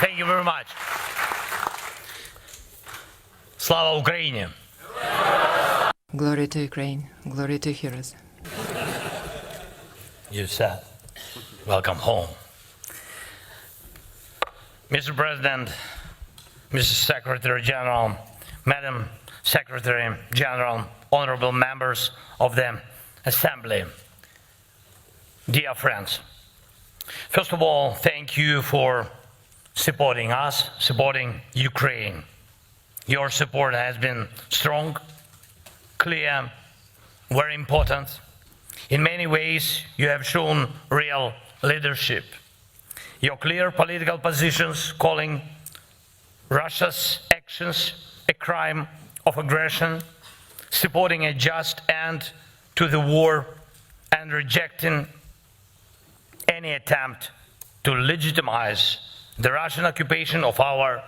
Thank you very much. Slava Ukraini! Glory to Ukraine, glory to heroes. You said, welcome home. Mr. President, Mr. Secretary General, Madam Secretary General, honorable members of the Assembly, dear friends. First of all, thank you for supporting us, supporting Ukraine. Your support has been strong, clear, very important. In many ways, you have shown real leadership. Your clear political positions calling Russia's actions a crime of aggression, supporting a just end to the war, and rejecting any attempt to legitimize the Russian occupation of our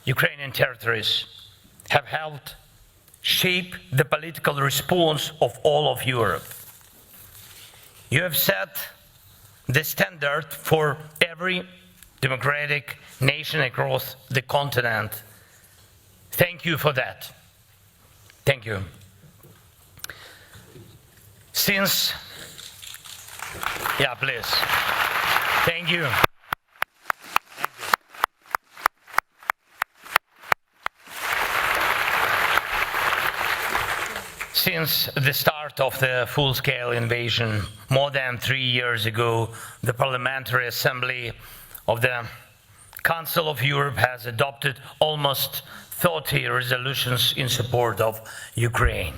Ukrainian territories have helped shape the political response of all of Europe. You have set the standard for every democratic nation across the continent. Thank you for that. Thank you. Yeah, please. Thank you. Since the start of the full-scale invasion more than 3 years ago, the Parliamentary Assembly of the Council of Europe has adopted almost 30 resolutions in support of Ukraine.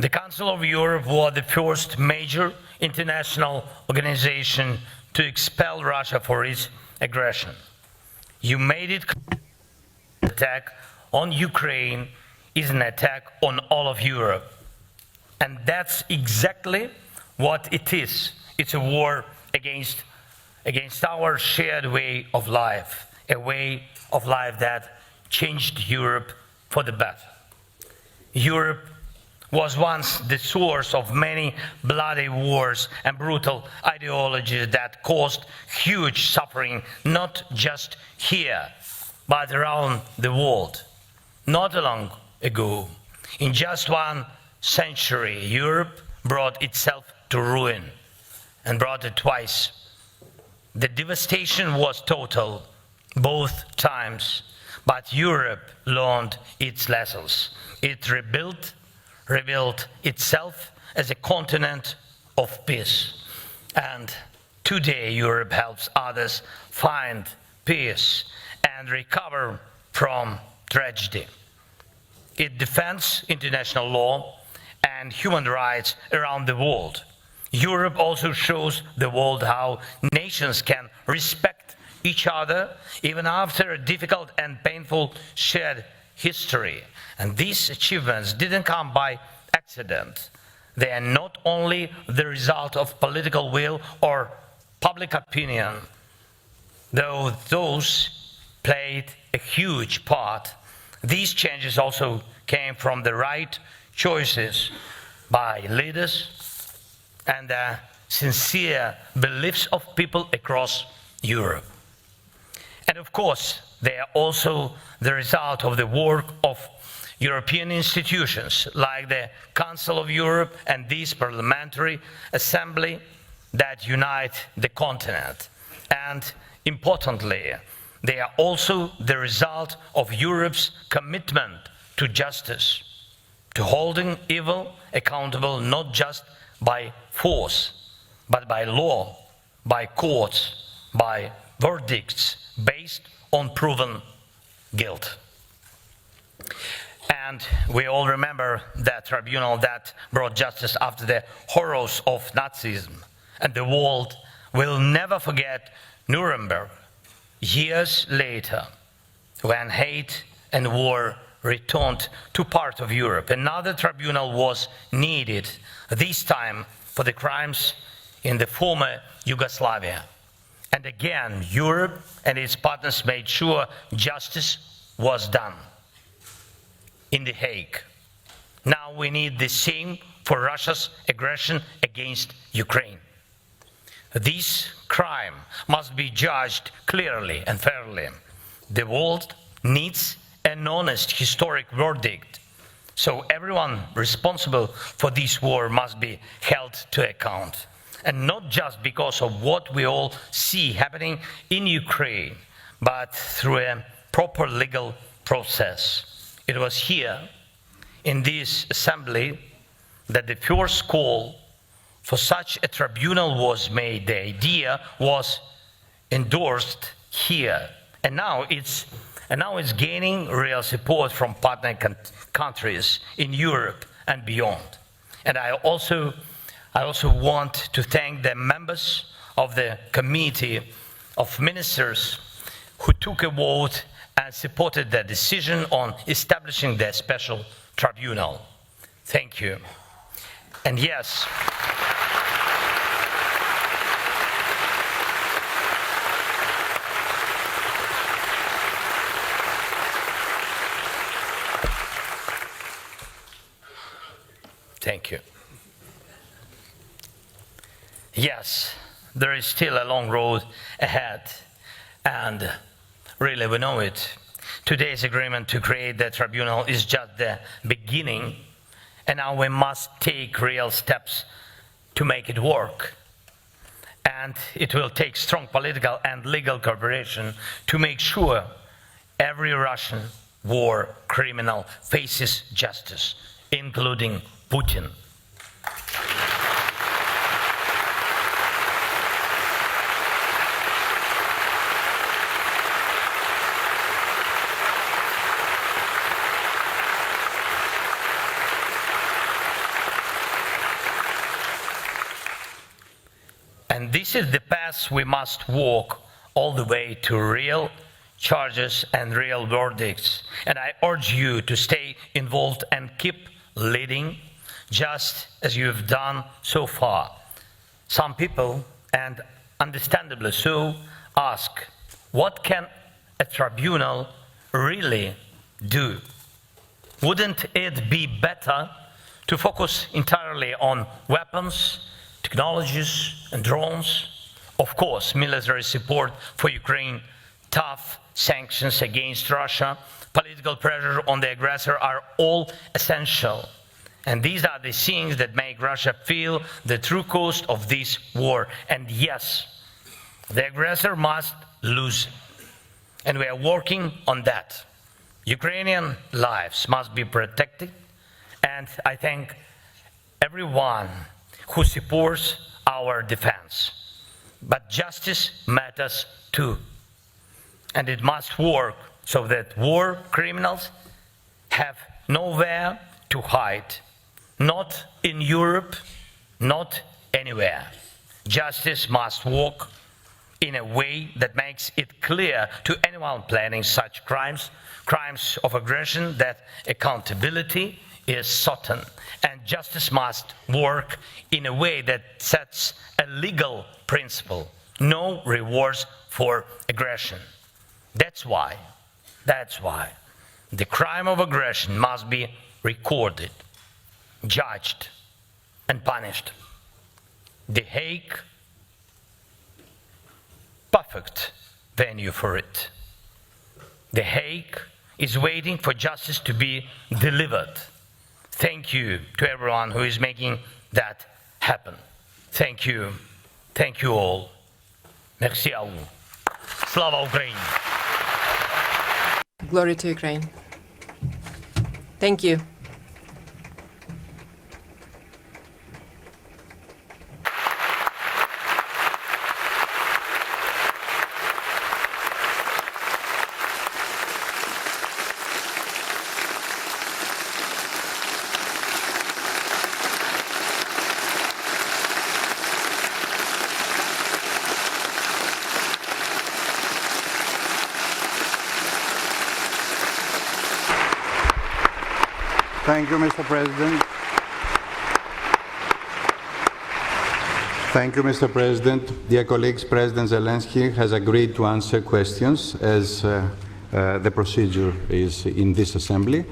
The Council of Europe was the first major international organization to expel Russia for its aggression. You made it clear the attack on Ukraine is an attack on all of Europe. And that's exactly what it is. It's a war against our shared way of life, a way of life that changed Europe for the better. Europe was once the source of many bloody wars and brutal ideologies that caused huge suffering, not just here, but around the world. Not long ago, in just 1 century, Europe brought itself to ruin, and brought it twice. The devastation was total both times, but Europe learned its lessons. It rebuilt itself as a continent of peace. And today Europe helps others find peace and recover from tragedy. It defends international law and human rights around the world. Europe also shows the world how nations can respect each other even after a difficult and painful shared history. And these achievements didn't come by accident. They are not only the result of political will or public opinion, though those played a huge part. These changes also came from the right choices by leaders and the sincere beliefs of people across Europe. And of course, they are also the result of the work of European institutions like the Council of Europe and this Parliamentary Assembly that unite the continent. And importantly, they are also the result of Europe's commitment to justice, to holding evil accountable not just by force, but by law, by courts, by verdicts based on proven guilt. And we all remember that tribunal that brought justice after the horrors of Nazism. And the world will never forget Nuremberg, years later, when hate and war returned to part of Europe. Another tribunal was needed, this time for the crimes in the former Yugoslavia. And again, Europe and its partners made sure justice was done in The Hague. Now we need the same for Russia's aggression against Ukraine. This crime must be judged clearly and fairly. The world needs an honest historic verdict, so everyone responsible for this war must be held to account. And not just because of what we all see happening in Ukraine, but through a proper legal process. It was here, in this assembly, that the first call for such a tribunal was made. The idea was endorsed here, and now it's gaining real support from partner countries in Europe and beyond. And I also want to thank the members of the Committee of Ministers who took a vote and supported the decision on establishing the special tribunal. Thank you. And yes, thank you. Yes, there is still a long road ahead, and really we know it. Today's agreement to create the tribunal is just the beginning, and now we must take real steps to make it work. And it will take strong political and legal cooperation to make sure every Russian war criminal faces justice, including Putin. And this is the path we must walk all the way to real charges and real verdicts. And I urge you to stay involved and keep leading, just as you have done so far. Some people, and understandably so, ask, what can a tribunal really do? Wouldn't it be better to focus entirely on weapons, technologies and drones? Of course, military support for Ukraine, tough sanctions against Russia, political pressure on the aggressor are all essential. And these are the things that make Russia feel the true cost of this war. And yes, the aggressor must lose. And we are working on that. Ukrainian lives must be protected. And I thank everyone who supports our defense. But justice matters too. And it must work so that war criminals have nowhere to hide. Not in Europe, not anywhere. Justice must work in a way that makes it clear to anyone planning such crimes of aggression, that accountability is certain. And justice must work in a way that sets a legal principle: no rewards for aggression. That's why the crime of aggression must be recorded, judged, and punished. The Hague, perfect venue for it. The Hague is waiting for justice to be delivered. Thank you to everyone who is making that happen. Thank you. Thank you all. Merci à vous. Slava Ukraini! Glory to Ukraine. Thank you. Thank you, Mr. President. Thank you, Mr. President. Dear colleagues, President Zelensky has agreed to answer questions as the procedure is in this assembly.